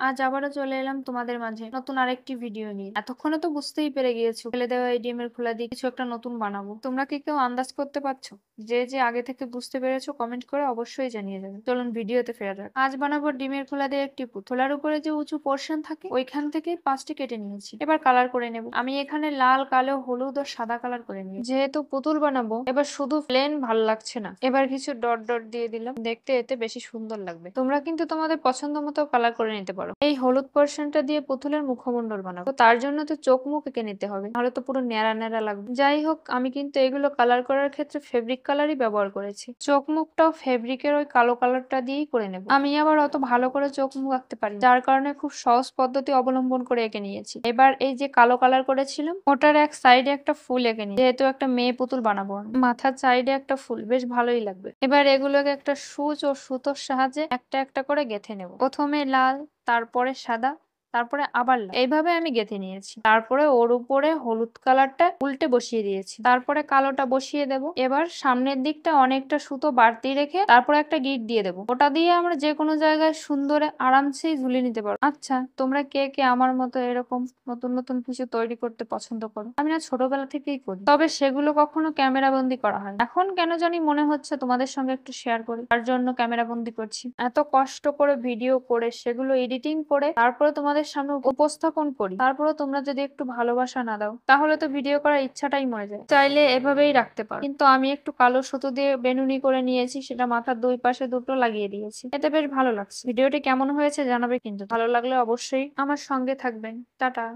আজ আবারও চলে এলাম তোমাদের মাঝে নতুন আরেকটি ভিডিও নিয়ে। এতক্ষণে তো বুঝতেই পেরে গিয়েছো ফেলে দেওয়া এই ডিমের খোলা দিয়ে কিছু একটা নতুন বানাবো। তোমরা কি কেউ আন্দাজ করতে পারছো? যে আগে থেকে বুঝতে পেরেছো কমেন্ট করে অবশ্যই জানিয়ে যাবে। চলুন ভিডিওতে ফেরা যাক। আজ বানাবো ডিমের খোলা দিয়ে একটি পুতুল। খোলার উপরে যে উঁচু পোর্শন থাকে ওইখান থেকে 5টি কেটে নিয়েছি। এবার কালার করে নেব। আমি এখানে লাল, কালো, হলুদ ও সাদা কালার করে নিয়েছি। যেহেতু পুতুল বানাবো এবার শুধু প্লেন ভালো লাগছে না, এবার কিছু ডট ডট দিয়ে দিলাম, দেখতে এতে বেশি সুন্দর লাগবে। তোমরা কিন্তু তোমাদের পছন্দ মতো কালার করে নিতে পারো। এই হলুদ পোর্শনটা দিয়ে পুতুলের মুখমণ্ডল বানাবো, তো তার জন্য তো চোখ মুখ এঁকে নিতে হবে, নাহলে তো পুরো ন্যাড়া ন্যাড়া লাগবে। যাই হোক, আমি কিন্তু এগুলো কালার করার ক্ষেত্রে ফেব্রিক কালারই ব্যবহার করেছি। চোখ মুখটাও ফেব্রিকের ওই কালো কালারটা দিয়েই করে নেব। আমি আবার অত ভালো করে চোখ মুখ আঁকতে পারি, যার কারণে খুব সহজ পদ্ধতি অবলম্বন করে এঁকে নিয়েছি। এবার এই যে কালো কালার করেছিলাম ওটার এক সাইডে একটা ফুল এঁকে নিই, যেহেতু একটা মেয়ে পুতুল বানাবো আমি। মাথার সাইডে একটা ফুল, বেশ ভালোই লাগবে। এবার এগুলোকে একটা সুচ ও সুতোর সাহায্যে একটা একটা করে গেঁথে নেব। প্রথমে লাল, তারপরে সাদা, তারপরে আবার লাল, এইভাবে আমি গেঁথে নিয়েছি। তারপরে ওর উপরে হলুদ কালারটা উল্টে বসিয়ে দিয়েছি, তারপরে কালোটা বসিয়ে দেব। এবার সামনের দিকটা অনেকটা সুতো বাড়তি রেখে তারপরে একটা গিট দিয়ে দেবো। ওটা দিয়ে আমরা যে কোনো জায়গায় সুন্দরে আরামসেই ঝুলিয়ে নিতে পারবো। আচ্ছা, তোমরা কে কে আমার মতো এরকম নতুন নতুন কিছু তৈরি করতে পছন্দ করো? আমি না ছোটবেলা থেকেই করি, তবে সেগুলো কখনো ক্যামেরা বন্দি করা হয়। এখন কেন জানি মনে হচ্ছে তোমাদের সঙ্গে একটু শেয়ার করি, তার জন্য ক্যামেরা বন্দি করছি। এত কষ্ট করে ভিডিও করে সেগুলো এডিটিং করে তারপরে তোমাদের সামনে উপস্থাপন করি, তারপরে তোমরা যদি একটু ভালোবাসা না দাও তাহলে তো ভিডিও করার ইচ্ছাটাই মরে যায়। চাইলে এভাবেই রাখতে পারো, কিন্তু আমি একটু কালো সুতো দিয়ে বেনুনি করে নিয়েছি, সেটা মাথার দুই পাশে দুটো লাগিয়ে দিয়েছি। এতে বেশ ভালো লাগছে। ভিডিওটি কেমন হয়েছে জানাবে কিন্তু। ভালো লাগলে অবশ্যই আমার সঙ্গে থাকবেন। টাটা।